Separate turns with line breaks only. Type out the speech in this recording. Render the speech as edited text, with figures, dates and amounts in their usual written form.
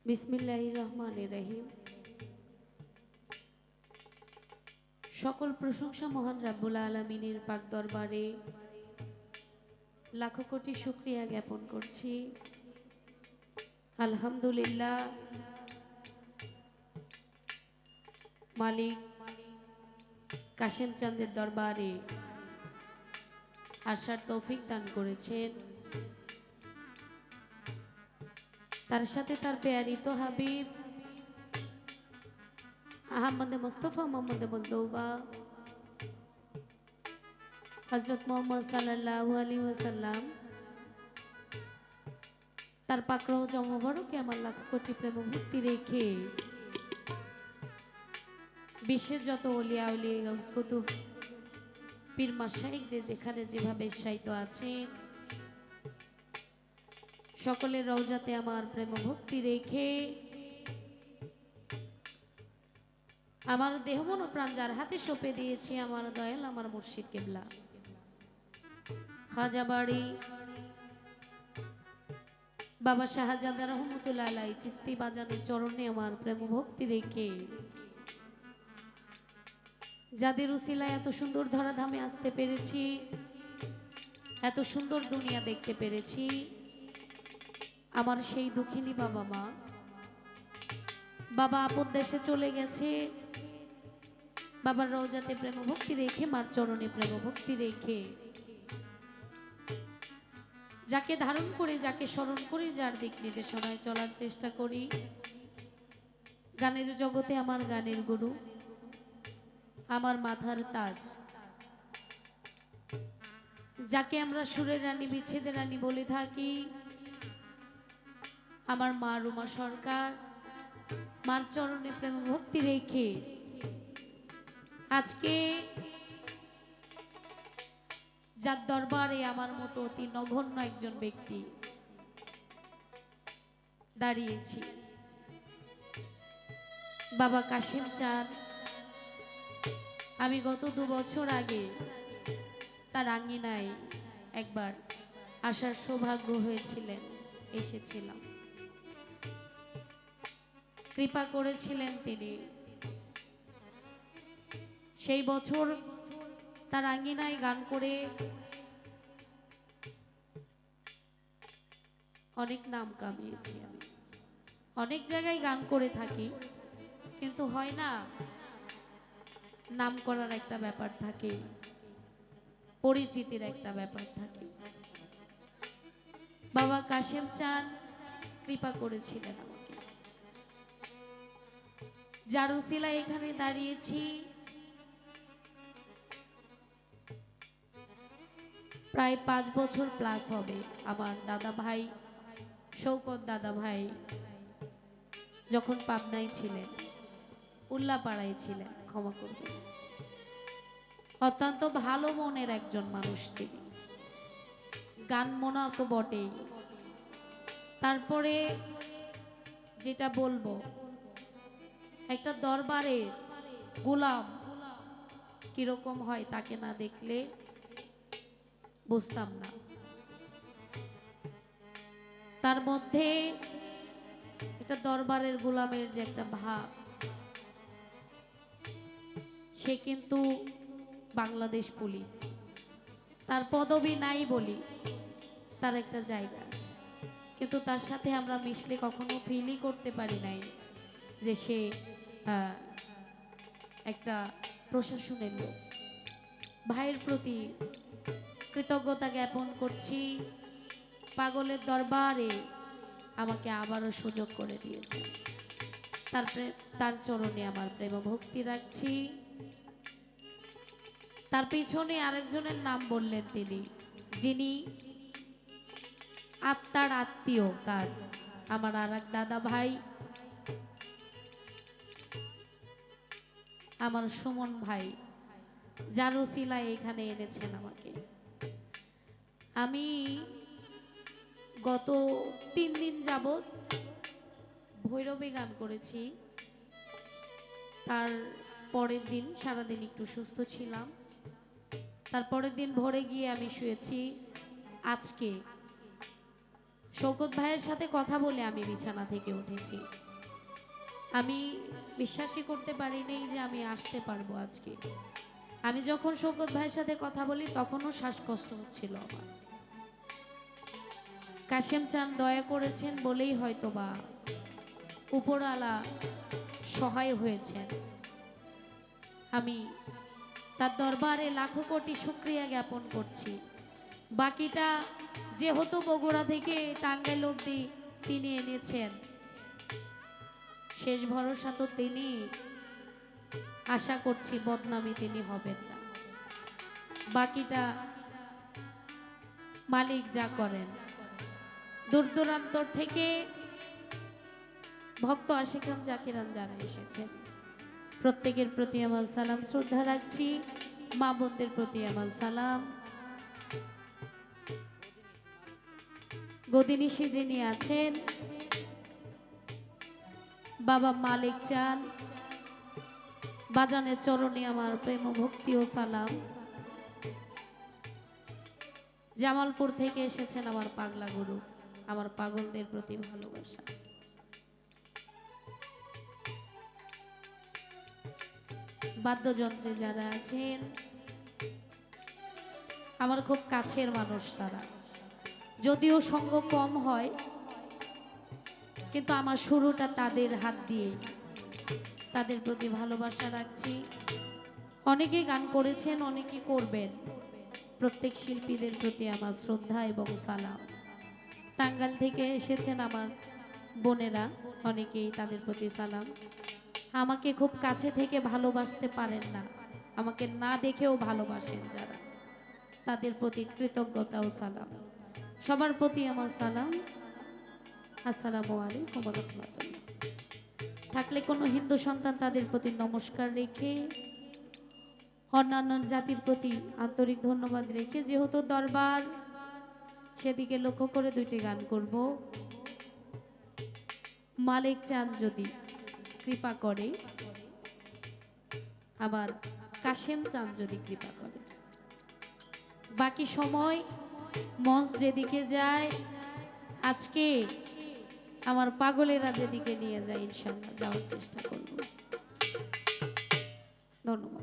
বিসমিল্লাহির রহমানির রহিম। সকল প্রশংসা মহান রাব্বুল আলামিনের পাক দরবারে লাখো কোটি শুকরিয়া জ্ঞাপন করছি। আলহামদুলিল্লাহ, মালিক কাশেম চাঁদের দরবারে আসার তৌফিক দান করেছেন। তার সাথে তার পেয়ারিত হাবিব আহমদ মুস্তফা মোহাম্মদ মুজদৌবা হযরত মুহাম্মদ সাল্লাল্লাহু আলাইহি ওয়াসাল্লাম তার পাক রওজা মোবারকে আমার লাখ কোটি প্রেম ভক্তি রেখে বিশ্বের যত ওলিয়া উলিয়া গাউস কুতুব পীর মাশায়েখ যে যেখানে যেভাবে শায়িত আছেন সকলের রওজাতে আমার প্রেম ভক্তি রেখে আমার দেহ মন প্রাণ যার হাতে সঁপে দিয়েছি আমার দয়াল আমার মুর্শিদ কিবলা খাজা বাড়ি বাবা শাহজাহান রহমতুল্লাহ আলাইহি চিস্তি বাজানের চরণে আমার প্রেম ভক্তি রেখে যাদের উসিলায় এত সুন্দর ধরাধামে আসতে পেরেছি, এত সুন্দর দুনিয়া দেখতে পেরেছি, আমার সেই দুঃখিনী বাবা মা বাবা আপন দেশে চলে গেছে, বাবার রওজাতে প্রেম ভক্তি রেখে মার চরণে প্রেম ভক্তি রেখে যাকে ধারণ করে যাকে স্মরণ করে যার দিক নির্দেশনায় চলার চেষ্টা করি, গানের জগতে আমার গানের গুরু, আমার মাথার তাজ, যাকে আমরা সুরের রানী বিচ্ছেদের রানী বলে থাকি, আমার মা রুমা সরকার, মার চরণে প্রেম ভক্তি রেখে আজকে যার দরবারে আমার মতো অতি নগণ্য একজন ব্যক্তি দাঁড়িয়েছি, বাবা কাশেম চাঁদ। আমি গত 2 বছর আগে তার আঙ্গিনায় একবার আসার সৌভাগ্য হয়েছিলেন, এসেছিলাম, কৃপা করেছিলেন তিনি। সেই বছর তার আঙ্গিনায় গান করে অনেক নাম কামিয়েছি আমি। অনেক জায়গায় গান করে থাকি, কিন্তু হয় না, নাম করার একটা ব্যাপার থাকে, পরিচিতির একটা ব্যাপার থাকে। বাবা কাশেম চাঁদ কৃপা করেছিলেন আমাকে, যার উসিলায় এখানে দাঁড়িয়েছি। প্রায় 5 বছর প্লাস হবে। আমার দাদা ভাই শৌকত দাদা ভাই যখন পাবনায় ছিলেন, উল্লাপাড়ায় ছিলেন, ক্ষমা করবেন, অত্যন্ত ভালো মনের একজন মানুষ তিনি, গান মনা তো বটেই। তারপরে যেটা বলবো, একটা দরবারের গোলাম কিরকম হয় তাকে না দেখলে বুঝতাম না। তার মধ্যে একটা দরবারের গোলামের যে একটা ভাব, সে কিন্তু বাংলাদেশ পুলিশ, তার পদবি নাই বলি, তার একটা জায়গা আছে, কিন্তু তার সাথে আমরা মিশলে কখনো ফিলই করতে পারি নাই যে সে একটা প্রশাসনের লোক। ভাইয়ের প্রতি কৃতজ্ঞতা জ্ঞাপন করছি, পাগলের দরবারে আমাকে আবারও সুযোগ করে দিয়েছে, তার চরণে আমার প্রেম ভক্তি রাখছি। তার পিছনে আরেকজনের নাম বললেন তিনি, যিনি আত্মার আত্মীয়, তার আমার আর এক দাদা ভাই, আমার সুমন ভাই, যার উসিলায় এখানে এনেছেন আমাকে। আমি গত 3 দিন যাবৎ ভৈরবে গান করেছি, তার পরের দিন সারাদিন একটু সুস্থ ছিলাম, তার পরের দিন ভোরে গিয়ে আমি শুয়েছি। আজকে শওকত ভাইয়ের সাথে কথা বলে আমি বিছানা থেকে উঠেছি। আমি বিশ্বাসই করতে পারিনি যে আমি আসতে পারবো আজকে। আমি যখন শওকত ভাইয়ের সাথে কথা বলি তখনও শ্বাসকষ্ট হচ্ছিল আমার। কাশেম চাঁদ দয়া করেছেন বলেই হয়তো বা উপরওয়ালা সহায় হয়েছেন। আমি তার দরবারে লাখো কোটি শুকরিয়া জ্ঞাপন করছি। বাকিটা যেহেতু বগুড়া থেকে টাঙ্গাইল অবধি তিনি এনেছেন, শেষ ভরসা তো তিনি, আশা করছি বদনামি তিনি হবেন না। বাকিটা মালিক যা করেন। দূর দূরান্তর থেকে ভক্ত আশিকান জাকিরান যারা এসেছেন প্রত্যেকের প্রতি আমার সালাম শ্রদ্ধা রাখছি। মা বোনদের প্রতি আমার সালাম। গদিনিশি যিনি আছেন বাবা মালিক চান, বাজানের চরণে আমার প্রেম ভক্তি ও সালাম। জামালপুর থেকে এসেছেন আমার পাগলা গুরু, আমার পাগলদের প্রতি ভালোবাসা। বাদ্যযন্ত্রে যারা আছেন আমার খুব কাছের মানুষ তারা, যদিও সঙ্গ কম হয় কিন্তু আমার শুরুটা তাদের হাত দিয়ে, তাদের প্রতি ভালোবাসা রাখছি। অনেকে গান করেছেন, অনেকে করবেন। প্রত্যেক শিল্পীদের প্রতি আমার শ্রদ্ধা এবং সালাম। টাঙ্গাইল থেকে এসেছেন আমার বোনেরা, অনেকেই, তাদের প্রতি সালাম। আমাকে খুব কাছে থেকে ভালোবাসতে পারেন না, আমাকে না দেখেও ভালোবাসেন যারা, তাদের প্রতি কৃতজ্ঞতা ও সালাম। সবার প্রতি আমার সালাম। আসসালামু আলাইকুম ওয়া রাহমাতুল্লাহ। থাকলে কোনো হিন্দু সন্তান তাদের প্রতি নমস্কার রেখে, অন্যান্য জাতির প্রতি আন্তরিক ধন্যবাদ রেখে, যেহেতু দরবার সেদিকে লক্ষ্য করে দুইটি গান করব। মালিক চাঁদ যদি কৃপা করে, আবার কাশেম চাঁদ যদি কৃপা করে, বাকি সময় মঞ্চ যেদিকে যায়, আজকে আমার পাগলেরা যেদিকে নিয়ে যায় ইনশাআল্লাহ যাওয়ার চেষ্টা করব। ধন্যবাদ।